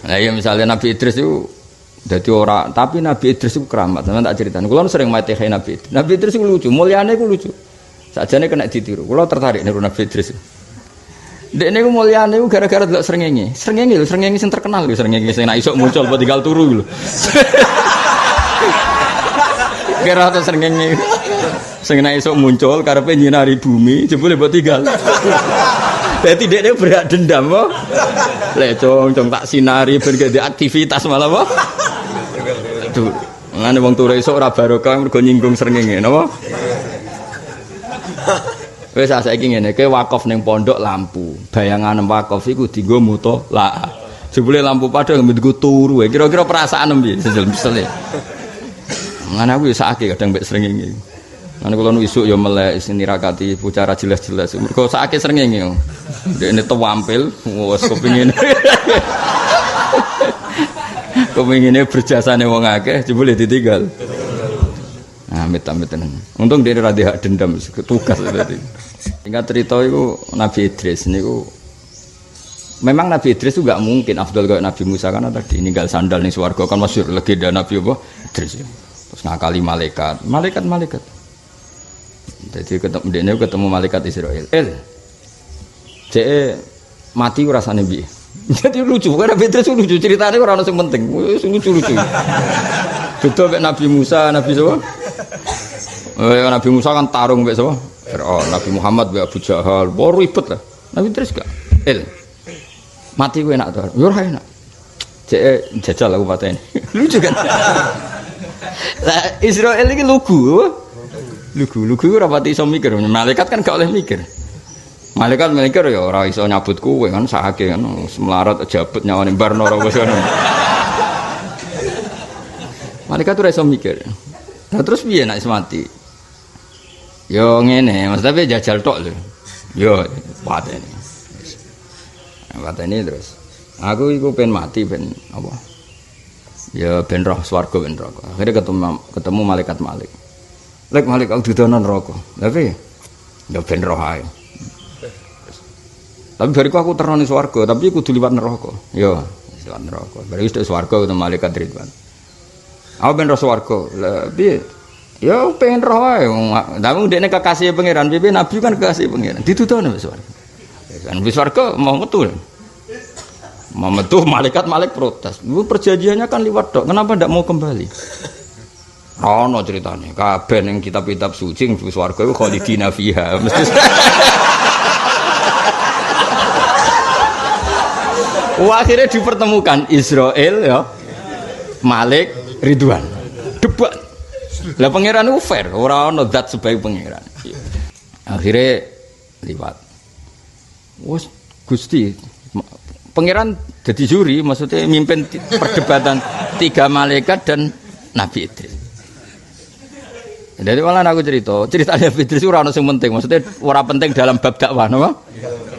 Nah ya misalnya Nabi Idris itu jadi orang, tapi Nabi Idris itu keramat. Sama tak ceritain. Kalau sering mati kayak Nabi Idris. Nabi Idris itu lucu, mulianya itu lucu. Sajane kena ditiru. Kalau tertarik niru Nabi Idris. Dek niku muliane iku gara-gara delok srengenge. Srengenge lho, srengenge sing terkenal lho, srengenge sing nek iso muncul apa tinggal turu lho. Kira to srengenge. Sing nek iso muncul karepe nyinari bumi, jebule mbok tinggal. Dadi dekne berhak dendam apa? Lek cong tak sinari ben gede aktivitas malah apa? Aduh, ngene wong turu esuk ora barokah mergo nyinggung srengenge, napa? Wis saiki ngene, kowe wakaf ning pondok lampu. Bayangan wakaf iku dienggo mutolaah. Jebule lampu padha nggo turu. Kira-kira perasaan piye sesel-sesele. Ngene aku ya sakake kadang mbek srengenge. Ngene kula nu isuk ya melek nirakati bicara jelas-jelas. Mergo sakake srengenge. Dekne tampil wis kepengin. Kepengine berjasane wong akeh jebule ditinggal. Nah, amit-amit tenan. Untung dia ora hak dendam tugas tadi. Singkat cerita itu Nabi Idris niku memang Nabi Idris itu enggak mungkin afdal kayak Nabi Musa karena tadi ninggal sandal ning swarga kan masyhur legenda Nabi apa Idris. Terus ngakali malaikat. Jadi ketemu malaikat Israel. Cek mati rasane piye? Jadi lucu kan Nabi Idris lucu ceritanya ora ono sing penting. Lucu-lucu. Beda mek Nabi Musa, Nabi sapa? Nabi Musa kan tarung mek sapa? Fir'aun, Nabi Muhammad mek Abu Jahal. Baru ribet lah. Nabi Idris gak? Mati ku enak to. Yo ora enak. Cek jajal aku pateni. Lucu kan? Lah Israel iki lugu. Lugu ora pati iso mikir. Malaikat kan gak oleh mikir. Malaikat mikir ya ora iso nyabut kowe kan sakake kan semelarat jabut nyawane barno ora wis ngono. Malaikat ora iso mikir. Nah terus piye nek mati? Yo ngene, maksudnya jajal tok lho. Yo pateni. Pateni terus. Aku iku pengen mati ben apa? Ya ben roh swarga ben neraka. Akhire ketemu malaikat Malik. Malik aku didono neraka. Tapi ya ben roh ae. Tapi bariku aku terno ning swarga, tapi kudu liwat neraka. Yo, liwat neraka. Bari wis ning swarga ketemu malaikat Ridwan. Aku ben roh swarga. Lah piye? Ya pengen roh ae. Tapi ndekne kekasih pangeran, piye nabi kan kekasih pangeran. Ditudono wis swarga. Kan wis swarga mau metu. Mau metu malaikat protes. Lu perjanjiannya kan liwat tok. Kenapa ndak mau kembali? Ono ceritane. Kabeh ning kitab-kitab suci ning swarga iku khalidina fiha. Mesti akhirnya dipertemukan Israel ya Malik Ridwan debat lah pangeran itu fair orang ono zat sebagai pangeran akhirnya liwat wes Gusti pangeran jadi juri maksudnya mimpin perdebatan 3 malaikat dan Nabi Idris. Jadi malah aku ceritanya Nabi Idris ora ono sing penting maksudnya ora penting dalam bab dakwah napa?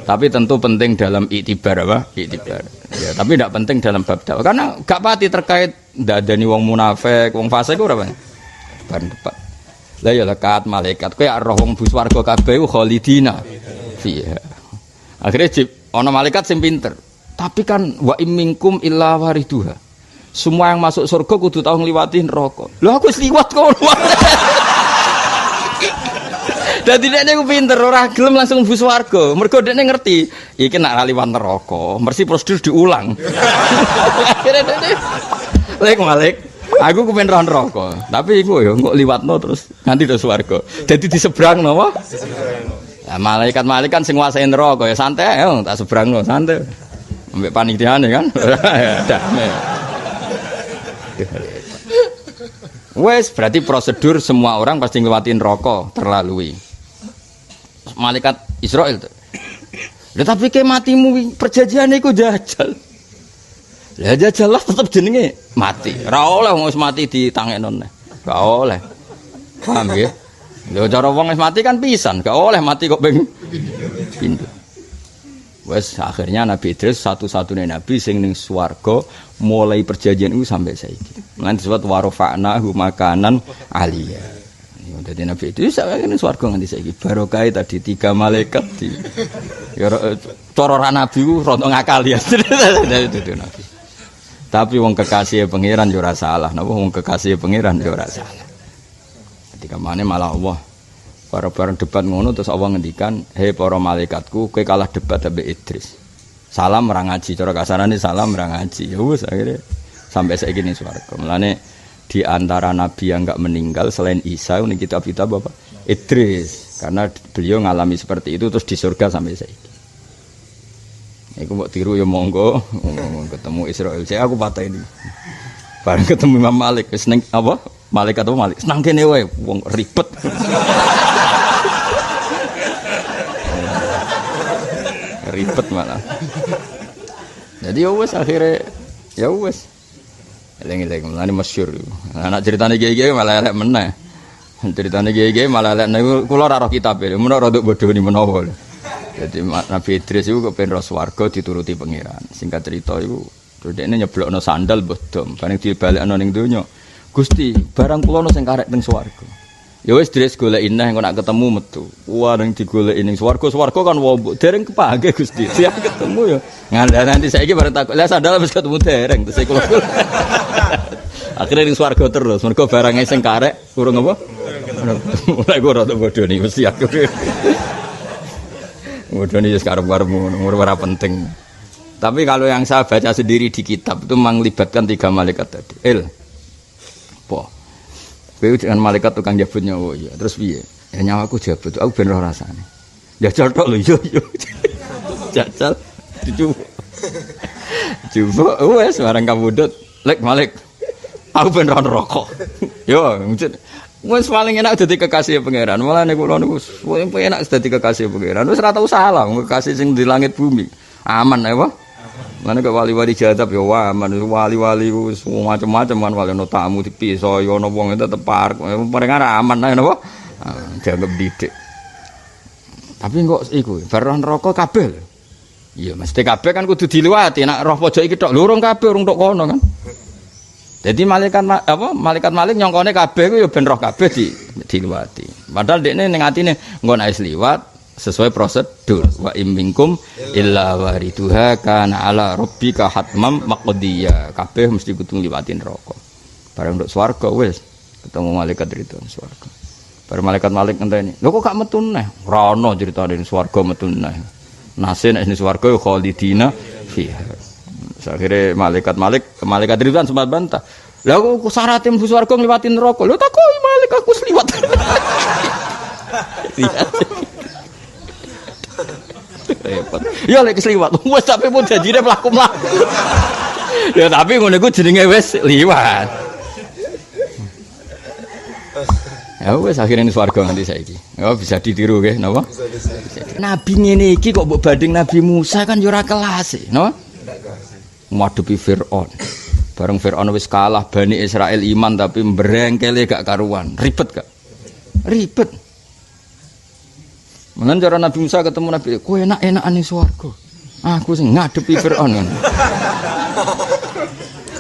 Tapi tentu penting dalam iktibar apa? Iktibar. Ya, tapi tidak penting dalam bab dakwah karena gak pati terkait ndak adani wong munafik, wong fasik ora apa. Bareng debat. Lah ya lekat malaikat kowe roh wong bus warga kabeh khalidina. Iya. Akhirnya ana malaikat sing pinter. Tapi kan wa imminkum illa wariduha. Semua yang masuk surga kudu tau ngliwati neraka. Lho aku wis liwat kono. Dadi dekne ku pinter ora gelem langsung mlebu swarga. Mergo dekne ngerti iki nek liwat neraka, mesti prosedur diulang. Akhire dekne Malik, aku kepen roh neraka. Tapi iku ya kok liwatno terus nganti do swarga. Dadi disebrangno apa? Lah malaikat kan sing nguasai neraka ya santai ya tak sebrangno santai. Ambek panitiane kan. Damai. Wes berarti prosedur semua orang pasti nglewatin neraka terlalui. Malaikat Israel tuh. Tapi ke matimu perjanjiane iku jajal. Lah jajal lah tetep jenenge mati. Ora oleh wong wis mati ditangekno neh. Gak oleh. Paham nggih? Lho cara wong wis mati kan pisan, gak oleh mati kok ping pindho. Wes akhirnya Nabi Idris satu-satunya nabi sing ning swarga mulai perjanjian itu sampai saiki. Lan disebut warofa'nahu makanan aliyah. Dadi Nabi itu sak ning swarga nganti saiki barokah tadi 3 malaikat di ya cara ra nabi ku rontok ngakali ya. Dadi Nabi. Tapi wong kekasih pangeran yo ora salah. Napa wong kekasih pangeran yo ora salah. Ketika mana malah Allah bareng debat ngono terus Allah ngendikan, "Hei para malaikatku, kowe kalah debat ambek Idris. Salam ora ngaji, cara kasarane salam ora ngaji." Ya wis akhirnya sampai saiki ning swarga. Mulane di antara nabi yang enggak meninggal selain Isa ning kitab-kitab apa? Idris. Karena beliau ngalami seperti itu terus di surga sampai saiki. Iku mbok tiru ya monggo, ketemu Israil. Saya aku patah ini. Bareng ketemu Imam Malik, wis ning apa? Malaikat apa Malik? Senang kene wae, wong ribet. Ribet malah. Jadi ya wis akhire ya wis. Eling-eling mulane masyhur. Anak ceritane kiye-kiye malah elek meneh. Ceritane kiye-kiye malah elek niku kula ora roh kitab e. Mun ora nduk bodhoni menawa. Jadi Nabi Idris itu kepen ro swarga dituruti pangeran. Singkat cerita itu dhekne nyeblokno sandal mbah dom, bareng dibalekno ning donya. Gusti, barang kula ono sing karek teng swarga. Ya wis Idris goleki neh engko nak ketemu metu. Wah ning digoleki ning swarga, swarga kan wombok dereng kepangge Gusti. Siap ketemu ya. Ngandha nanti saiki bareng takok, "Lah sandal wis ketemu dereng." Terus kula. Akhirnya ning swarga terus, mergo barang sing karek kurang apa? Mulai ora tak bodoni mesti aku. Udah nih sekarang ora penting. Tapi kalau yang saya baca sendiri di kitab itu melibatkan 3 malaikat tadi. Po. Kowe dengan malaikat tukang jabut nyawa ya. Terus piye? Ya nyawaku jabut, aku ben ora rasane. Jajal tok lho yo. Jajal dicoba. Coba wes barang kabudut. Lek Malik. Aku ben ora rokok. Yo, wis paling enak dadi kekasih pangeran. Mulane kula niku paling enak dadi kekasih pangeran. Wis ora tau salah kekasih sing di langit bumi. Aman apa? Mulane kok wali-wali jadab ya aman. Wali-wali wis macam-macam kan wali ono tamu dipisah ya ono wong tetep parek. Paling aman ae napa? Dianggap didik. Tapi kok iku bar neraka kabeh. Iya mesti kabeh kan kudu diliwati. Nek roh pojok iki tok lurung kabeh urung tok kono kan. Jadi malaikat Malik nyongkone kabeh ku ya ben roh kabeh diliwati. Padahal dekne ning atine engko nek wis liwat sesuai prosedur. Wa imminkum illa wariduha kana ala rabbika hatmam maqdiya. Kabeh mesti kudu ngliwati neraka. Bareng nduk swarga wis ketemu malaikat itu swarga. Bareng malaikat Malik ngenteni. Lho kok gak metu neh? Ora ono critane swarga metu neh. Nase nek ning swarga ya khalidina fiha. Akhirnya malaikat Ridwan sempat bantah. Lah kok syaratnya mlebu swarga ngliwati neraka. Lho takoki malaikat aku liwat. Repot. Ya lek liwat. Wes sampe pun janjine mlaku-mlaku. Ya tapi ngono iku jenenge wis liwat. Ya wis akhirnya swarga nganti saiki. Ya bisa ditiru nggih napa? Nabi ngene iki kok mbok banding Nabi Musa kan ya ora kelas e, napa? Ngadepi Fir'aun. Bareng Fir'aun wis kalah Bani Israel iman tapi mbrengkele gak karuan. Ribet gak? Ribet. Menan cara Nabi Musa ketemu Nabi, "Kowe enak-enakan ning swarga. Aku sing ngadepi Fir'aun."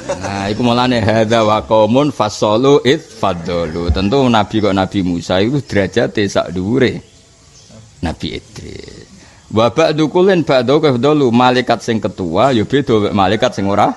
Nah, iku mulane hadza wa qaumun fasalu id fadlu. Tentu Nabi kok Nabi Musa itu derajate sak dhuwure Nabi Idris. Wa ba'du kullin ba'du kafdalu malaikat sing ketua ya beda mek malaikat sing ora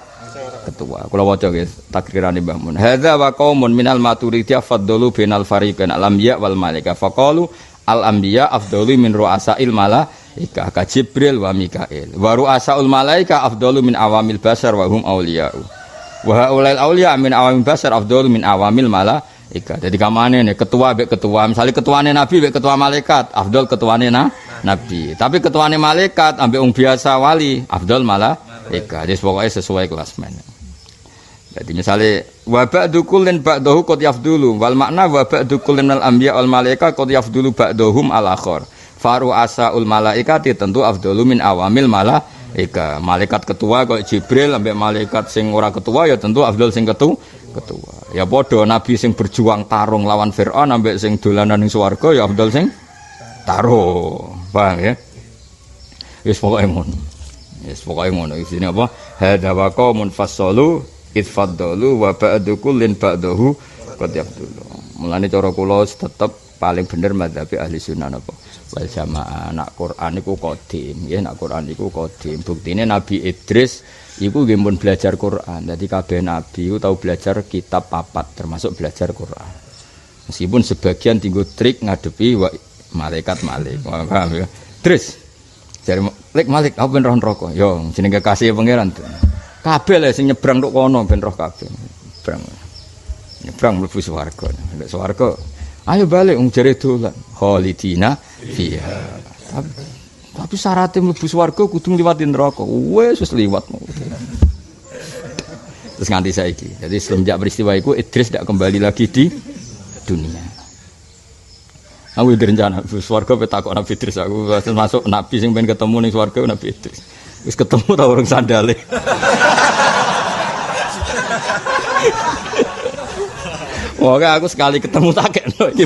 ketua. Kula waca nggih takrirane Mbah Mun. Hadza wa qaumun minal maturidiyah faddalu bainal fariqain al-anbiya wal malaika faqalu al-anbiya afdalu min ru'asail malaika ka Jibril wa Mikail. Wa ru'asaul malaika afdalu min awamil basar wa hum auliya'u. Wa haulail auliya min awamil basar afdalu min awamil malaika. Jadi kamane nih ketua mek ketua, misalnya ketuane nabi mek ketua malaikat, afdal ketuane nabi. Tapi ketuane malaikat ambek wong biasa wali, afdal malaika. Jadi pokoknya sesuai kelasmen. Jadi misalnya wa ba'du kullin ba'dahu qad yafdulu wal makna wa ba'du kullin al anbiya wal malaika qad yafdulu ba'dahum al akhar. Faru asaul malaikati tentu afdalu min awamil malaika. Malaikat ketua kok Jibril ambek malaikat sing ora ketua ya tentu afdal sing ketua. Ya padha nabi sing berjuang tarung lawan Firaun ambek sing dolanan ning swarga ya afdal sing tarung. Paham ya? Wis pokoke ngono. Wis pokoke ngono. Isine apa? Hadza wa qaumun fasalu itfaddalu wa ba'du kullin ba'dahu qad yafdulu. Mulane cara kula tetep paling bener mazhab ahli sunnah apa? Wal jamaah. Nak Quran iku qadim, nggih nak Quran iku qadim. Buktine Nabi Idris Iku nggih pun belajar Quran. Dadi kabeh nabi iku tau belajar kitab papat termasuk belajar Quran. Meskipun sebagian tinggo trik ngadepi malaikat Malik. Paham ya? Terus jare Malik aku ben roh neraka. Yo jenenge kekasih pangeran. Kabeh le sing nyebrang tok kono ben roh kabeh. Nyebrang mlebu swarga. Nek swarga ayo balik jare dolan. Khalidina fiha. Tapi syaratnya mlebu swarga kudu ngliwati neraka. Wis liwat. Terus nganti saiki. Jadi semenjak peristiwa itu Idris tidak kembali lagi di dunia. Aku direncana swarga petakok Nabi Idris aku masuk nabi sing pengen ketemu ning swarga Nabi Idris. Wis ketemu ta orang sandale. Wah, aku sekali ketemu takekno iki.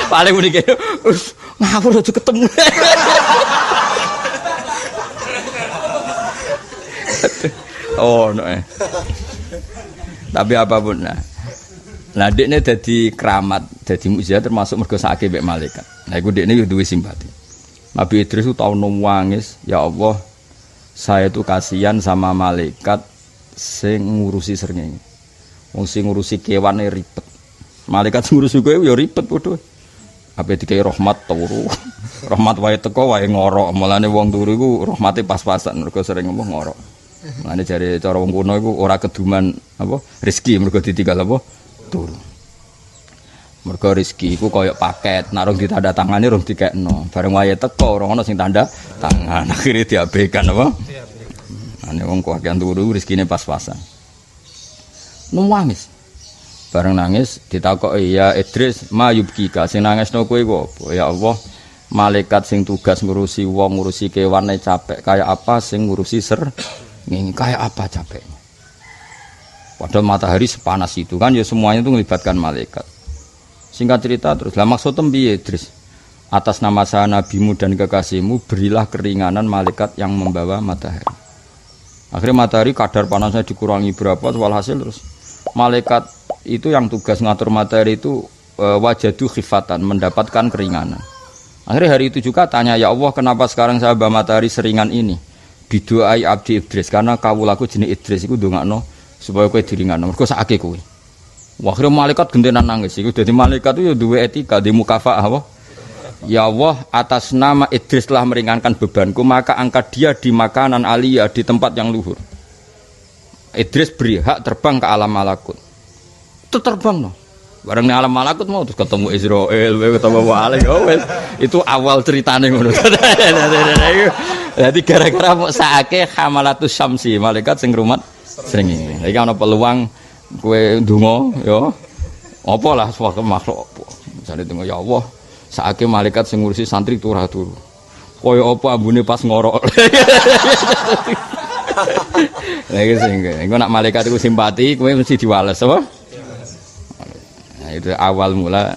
Paling muni kene ngawur aja ketemu. Oh, no. Tapi apapun nah. Nah, dekne dadi keramat, dadi mukjizat termasuk mergo sakake mek malaikat. Nah, iku dekne yo duwe simpati. Nabi Idris itu tau nangis, ya Allah, saya itu kasihan sama malaikat sing ngurusi srengenge. Wong sing ngurusi kewane ribet. Malaikat sing ngurusi kowe yo ribet padha. Apa dikai rahmat turu. Rahmat wae teko wae ngorok. Mulane wong turu iku rahmate pas-pasan mergo sering ngomong ngorok. Mulane jare cara wong kuno iku ora keduman apa rezeki mergo ditinggal apa turu. Mergo rezeki iku koyo paket, nek rong ditanda tangane rong dikekno. Bareng wae teko ora ono sing tanda tangan. Akhire diabaikan apa? Ane wong kakean turu rezekine pas-pasan. Nangis. Bareng nangis ditakoki ya Idris mayubkika sing nangisno kowe apa? Ya Allah, malaikat sing tugas ngurusi wong, ngurusi kewane capek kaya apa sing ngurusi ngene kaya apa capeknya. Padahal matahari sepanas itu kan ya semuanya itu melibatkan malaikat. Singkat cerita terus, lah maksudnya piye Idris? Atas nama saya nabimu dan kekasihmu berilah keringanan malaikat yang membawa matahari. Akhirnya matahari kadar panasnya dikurangi berapa walhasil terus malaikat itu yang tugas ngatur matahari itu wajadu khifatan mendapatkan keringanan. Akhirnya hari itu juga tanya ya Allah kenapa sekarang saya bawa matahari seringan ini? Bidoai abdi Idris karena kawulaku jenis Idris itu ndongakno supaya kowe diringanno. Mergo sakake kowe. Wah, akhirnya malaikat gentenan nangis. Iku dadi malaikat itu ya duwe etika, di mukafaah apa? Ya Allah, atas nama Idris telah meringankan bebanku, maka angkat dia di makanan aliyah di tempat yang luhur. Idris beri hak terbang ke alam malakut. Itu terbang no. Bareng ning alam malakut mau terus ketemu Israil, ketemu Malik. Oh, itu awal ceritane ngono. Jadi gara-gara kok sakake hamalatus syamsi, malaikat sing rumat srengenge. Iki ana peluang kowe ndonga ya. Apa lah suatu makhluk apa. Misale ndonga ya Allah, sakake malaikat sing ngurusi santri turu. Kaya apa ambune pas ngorok. Lagi sehingga, engko nak malaikat itu simpati, kowe mesti diwales apa? Nah, itu awal mula.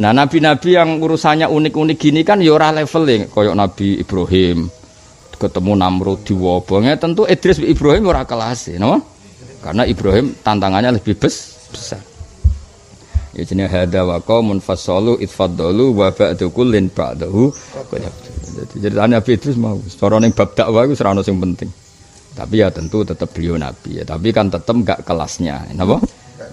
Nah, nabi-nabi yang urusannya unik-unik gini kan ya ora leveling, koyok Nabi Ibrahim ketemu Namrud di wabah. Tentu Idris Ibrahim ora kelas, no? Karena Ibrahim tantangannya lebih besar. Ya jenenge hadza wa qaumun fasalu itfaddalu wa ba'du kullin ba'dahu. Jadi Nabi Idris mau cara ning bab dakwah iku ora ono sing penting. Tapi ya tentu tetap beliau nabi ya, tapi kan tetap enggak kelasnya. Napa?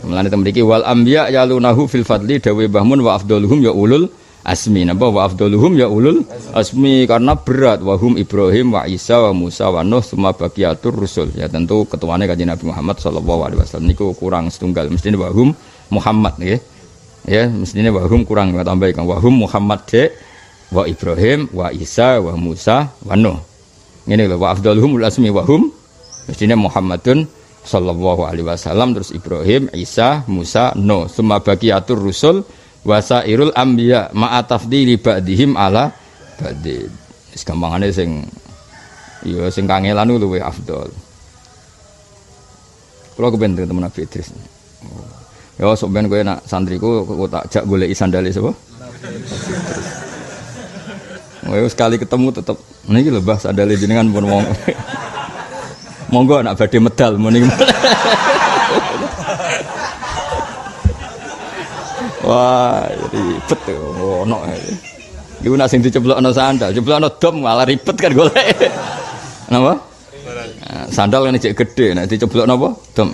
Mulane mriki wal anbiya yalunahu fil fadli dawe bahmun wa afdaluhum ya ulul asmi. Napa wa afdaluhum ya ulul asmi karena berat wahum Ibrahim wa Isa wa Musa wa Nuh semua baqiyatur rusul. Ya tentu ketuane Kanjeng Nabi Muhammad sallallahu alaihi wasallam niku kurang setunggal mestine wahum Muhammad nggih. Ya mestine wahum kurang tambahi kan wahum Muhammad de wa Ibrahim wa Isa wa Musa wa Nuh. Ini lho wa afdaluhum ul asmi wa hum mestine Muhammadun sallallahu alaihi wasallam terus Ibrahim, Isa, Musa, Nuh, summa baqiyatur rusul wasairul anbiya ma'a tafdili ba'dihim ala ba'din. Wis gampangane sing ya sing kangelan luwih afdal. Kula kepen temen Nabi Idris. Ya sok ben kowe nak santriku kok tak jak goleki sandale sapa? Wes sekali ketemu tetep niki lho Mbah sandale jenengan pun wong. Monggo nak badhe medal muni. Wah, ribet ono. Iku nak sing diceblokno sandal, ceblokno dom malah ribet kan golek. Napa? Sandal kan cek gede, nek diceblok napa? Dom.